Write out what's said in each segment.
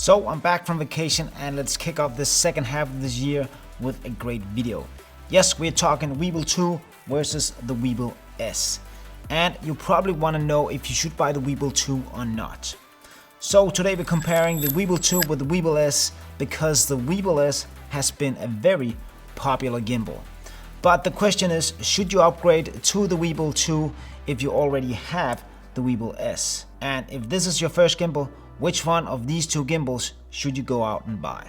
So I'm back from vacation and let's kick off the second half of this year with a great video. Yes, we're talking Weebill 2 versus the Weebill S. And you probably want to know if you should buy the Weebill 2 or not. So today we're comparing the Weebill 2 with the Weebill S because the Weebill S has been a very popular gimbal. But the question is, should you upgrade to the Weebill 2 if you already have the Weebill S? And if this is your first gimbal, which one of these two gimbals should you go out and buy?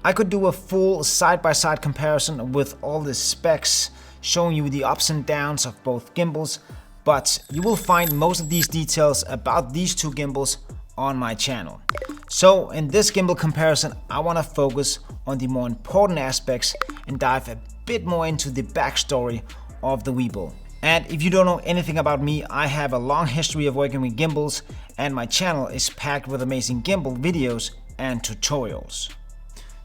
I could do a full side-by-side comparison with all the specs, showing you the ups and downs of both gimbals, but you will find most of these details about these two gimbals on my channel. So in this gimbal comparison, I want to focus on the more important aspects and dive a bit more into the backstory of the Weebill. And if you don't know anything about me, I have a long history of working with gimbals and my channel is packed with amazing gimbal videos and tutorials.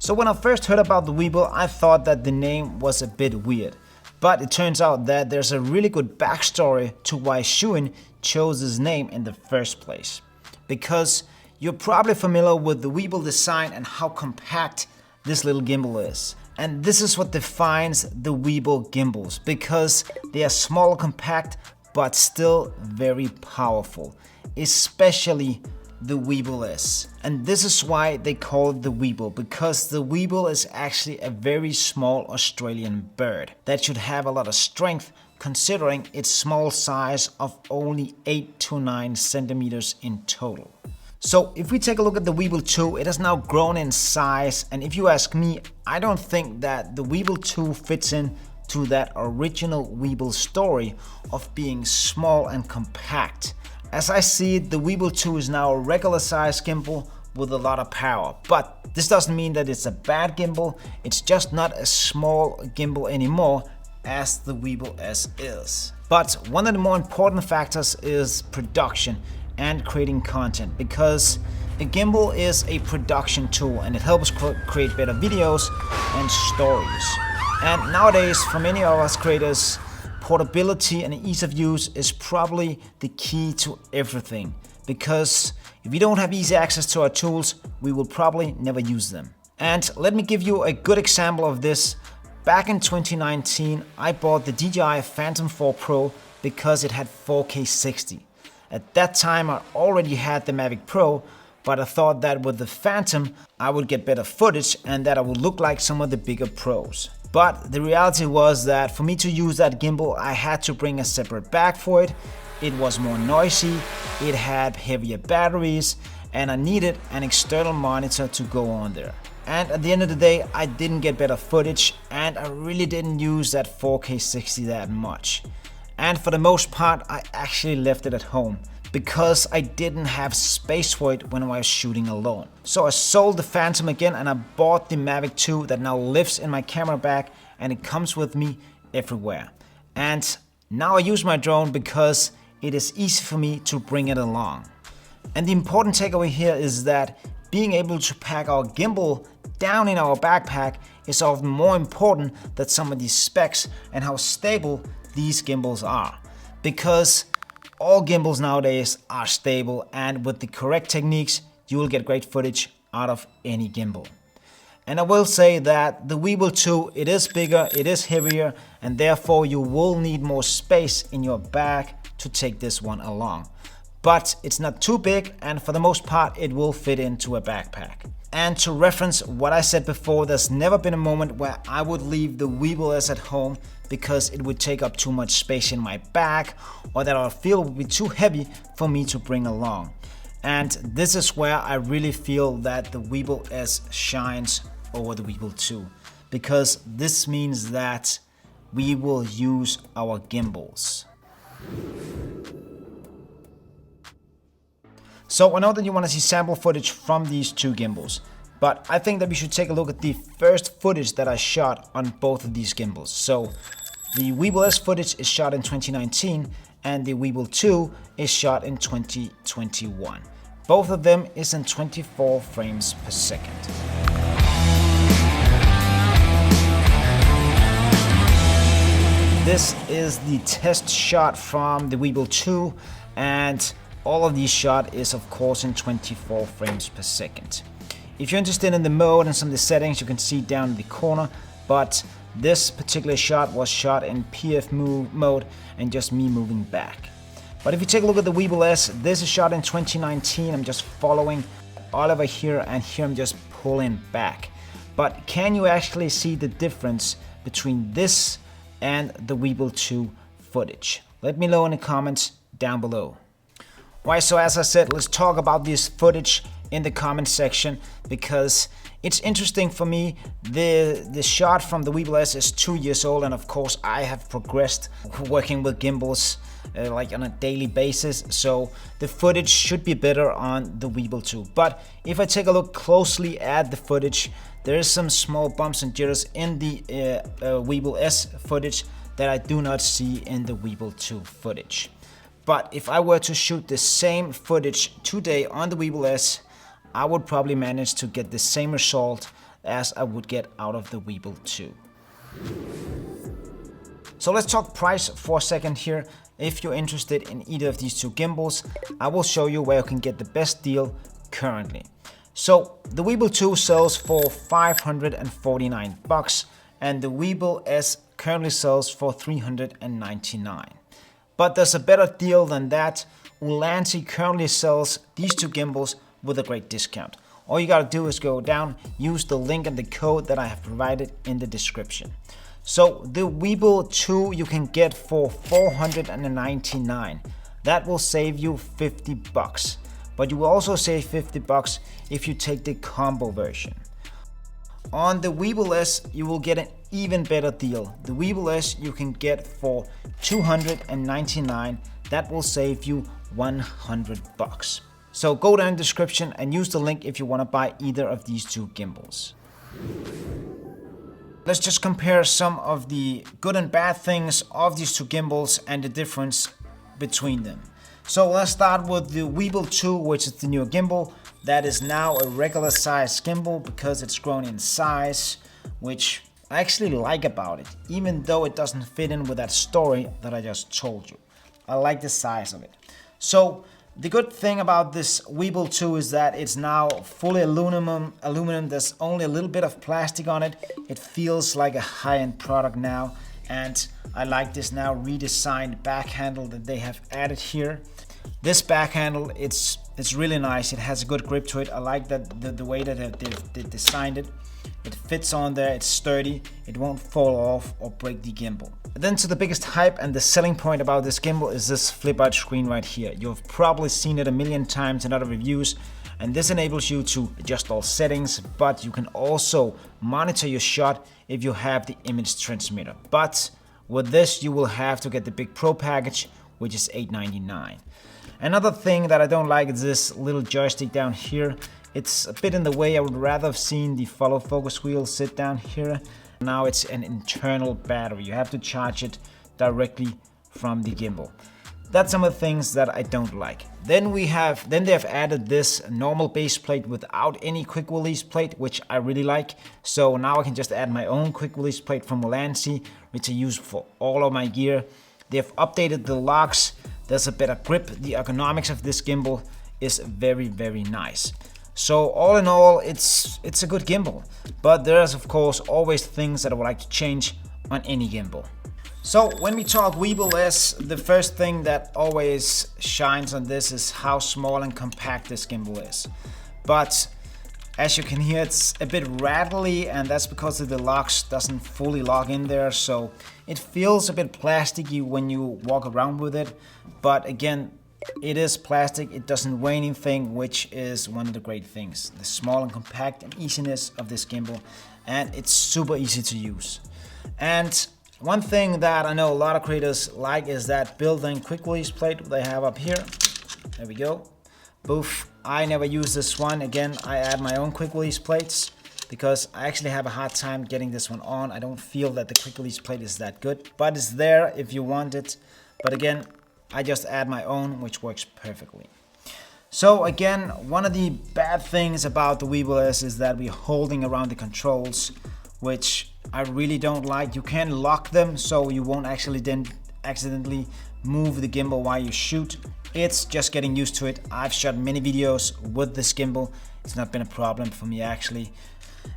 So when I first heard about the Weebill, I thought that the name was a bit weird. But it turns out that there's a really good backstory to why Zhiyun chose this name in the first place. Because you're probably familiar with the Weebill design and how compact this little gimbal is. And this is what defines the Weebill gimbals, because they are small, compact, but still very powerful, especially the Weebill S. And this is why they call it the Weebill, because the Weebill is actually a very small Australian bird that should have a lot of strength considering its small size of only 8 to 9 centimeters in total. So if we take a look at the Weebill 2, it has now grown in size, and if you ask me, I don't think that the Weebill 2 fits in to that original Weebill story of being small and compact. As I see it, the Weebill 2 is now a regular size gimbal with a lot of power, but this doesn't mean that it's a bad gimbal, it's just not a small gimbal anymore as the Weebill S is. But one of the more important factors is production and creating content, because a gimbal is a production tool and it helps create better videos and stories. And nowadays, for many of us creators, portability and ease of use is probably the key to everything, because if we don't have easy access to our tools, we will probably never use them. And let me give you a good example of this. Back in 2019, I bought the DJI Phantom 4 Pro because it had 4K 60. At that time, I already had the Mavic Pro, but I thought that with the Phantom, I would get better footage and that I would look like some of the bigger pros. But the reality was that for me to use that gimbal, I had to bring a separate bag for it. It was more noisy, it had heavier batteries, and I needed an external monitor to go on there. And at the end of the day, I didn't get better footage and I really didn't use that 4K 60 that much. And for the most part, I actually left it at home because I didn't have space for it when I was shooting alone. So I sold the Phantom again and I bought the Mavic 2 that now lives in my camera bag and it comes with me everywhere. And now I use my drone because it is easy for me to bring it along. And the important takeaway here is that being able to pack our gimbal down in our backpack is often more important than some of these specs and how stable these gimbals are, because all gimbals nowadays are stable and with the correct techniques you will get great footage out of any gimbal. And I will say that the Weebill 2, it is bigger, it is heavier, and therefore you will need more space in your bag to take this one along. But it's not too big and for the most part it will fit into a backpack. And to reference what I said before, there's never been a moment where I would leave the Weebill S at home because it would take up too much space in my bag or that I feel would be too heavy for me to bring along. And this is where I really feel that the Weebill S shines over the Weebill 2, because this means that we will use our gimbals. So I know that you want to see sample footage from these two gimbals, but I think that we should take a look at the first footage that I shot on both of these gimbals. So the Weebill S footage is shot in 2019 and the Weebill 2 is shot in 2021. Both of them is in 24 frames per second. This is the test shot from the Weebill 2, and all of these shot is of course in 24 frames per second. If you're interested in the mode and some of the settings, you can see down in the corner, but this particular shot was shot in PF mode and just me moving back. But if you take a look at the Weebill S, this is shot in 2019. I'm just following Oliver here, and here I'm just pulling back. But can you actually see the difference between this and the Weebill 2 footage? Let me know in the comments down below. Alright, so as I said, let's talk about this footage in the comment section, because it's interesting for me. The shot from the Weebill S is 2 years old, and of course I have progressed working with gimbals like on a daily basis, so the footage should be better on the Weebill 2. But if I take a look closely at the footage, there is some small bumps and jitters in the Weebill S footage that I do not see in the Weebill 2 footage. But if I were to shoot the same footage today on the Weebill S, I would probably manage to get the same result as I would get out of the Weebill 2. So let's talk price for a second here. If you're interested in either of these two gimbals, I will show you where you can get the best deal currently. So the Weebill 2 sells for $549 and the Weebill S currently sells for $399. But there's a better deal than that. Ulanzi currently sells these two gimbals with a great discount. All you gotta do is go down, use the link and the code that I have provided in the description. So the Weebill 2 you can get for $499. That will save you $50. But you will also save $50 if you take the combo version. On the Weebill S, you will get an even better deal. The Weebill S you can get for $299. That will save you $100. So go down in the description and use the link if you want to buy either of these two gimbals. Let's just compare some of the good and bad things of these two gimbals and the difference between them. So let's start with the Weebill 2, which is the newer gimbal. That is now a regular size gimbal because it's grown in size, which I actually like about it, even though it doesn't fit in with that story that I just told you. I like the size of it. So the good thing about this Weebill 2 is that it's now fully aluminum. There's only a little bit of plastic on it. It feels like a high-end product now, and I like this now redesigned back handle that they have added here. This back handle, it's really nice. It has a good grip to it. I like that the way that they designed it. It fits on there, it's sturdy, it won't fall off or break the gimbal. Then to the biggest hype and the selling point about this gimbal is this flip out screen right here. You've probably seen it a million times in other reviews, and this enables you to adjust all settings, but you can also monitor your shot if you have the image transmitter. But with this you will have to get the big Pro package, which is $899. Another thing that I don't like is this little joystick down here. It's a bit in the way. I would rather have seen the follow focus wheel sit down here. Now it's an internal battery. You have to charge it directly from the gimbal. That's some of the things that I don't like. Then they have added this normal base plate without any quick release plate, which I really like. So now I can just add my own quick release plate from Ulanzi, which I use for all of my gear. They've updated the locks. There's a better grip. The ergonomics of this gimbal is very, very nice. So all in all, it's a good gimbal, but there's of course always things that I would like to change on any gimbal. So when we talk Weebill S, the first thing that always shines on this is how small and compact this gimbal is. But as you can hear, it's a bit rattly, and that's because the locks doesn't fully lock in there, so it feels a bit plasticky when you walk around with it. But again, it is plastic, it doesn't weigh anything, which is one of the great things. The small and compact and easiness of this gimbal, and it's super easy to use. And one thing that I know a lot of creators like is that built-in quick release plate they have up here. There we go. Boof. I never use this one. Again, I add my own quick release plates because I actually have a hard time getting this one on. I don't feel that the quick release plate is that good, but it's there if you want it. But again, I just add my own, which works perfectly. So again, one of the bad things about the Weebill S is that we're holding around the controls, which I really don't like. You can lock them so you won't actually then accidentally move the gimbal while you shoot. It's just getting used to it. I've shot many videos with this gimbal. It's not been a problem for me actually.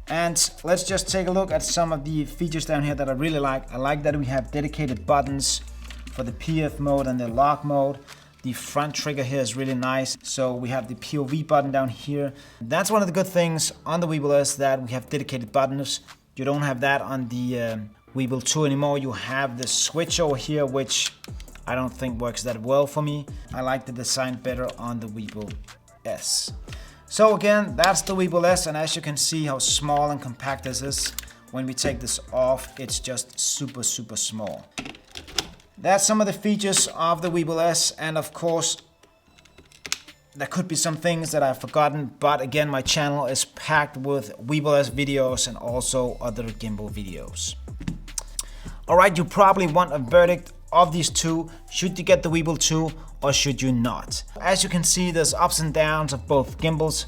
And let's just take a look at some of the features down here that I really like. I like that we have dedicated buttons for the PF mode and the lock mode. The front trigger here is really nice. So we have the POV button down here. That's one of the good things on the Weebill S, that we have dedicated buttons. You don't have that on the Weebill 2 anymore. You have the switch over here, which I don't think works that well for me. I like the design better on the Weebill S. So again, that's the Weebill S, and as you can see how small and compact this is. When we take this off, it's just super small. That's some of the features of the Weebill S, and of course, there could be some things that I've forgotten, but again, my channel is packed with Weebill S videos and also other gimbal videos. Alright, you probably want a verdict of these two. Should you get the Weebill 2 or should you not? As you can see, there's ups and downs of both gimbals,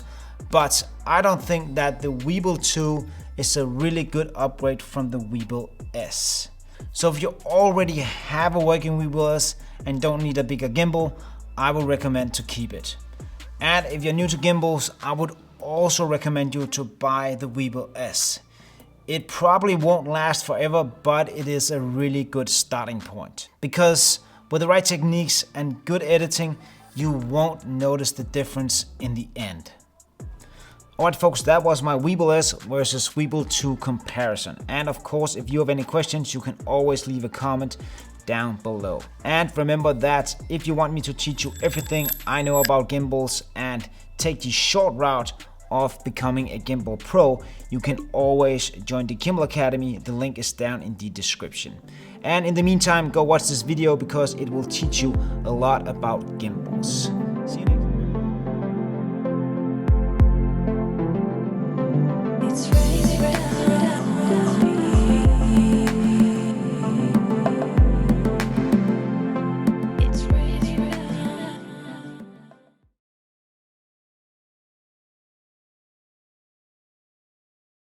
but I don't think that the Weebill 2 is a really good upgrade from the Weebill S. So if you already have a working Weebill S and don't need a bigger gimbal, I would recommend to keep it. And if you're new to gimbals, I would also recommend you to buy the Weebill S. It probably won't last forever, but it is a really good starting point. Because with the right techniques and good editing, you won't notice the difference in the end. Alright folks, that was my Weebill S versus Weebill 2 comparison. And of course, if you have any questions, you can always leave a comment down below. And remember that if you want me to teach you everything I know about gimbals and take the short route of becoming a gimbal pro, you can always join the Gimbal Academy. The link is down in the description. And in the meantime, go watch this video because it will teach you a lot about gimbals.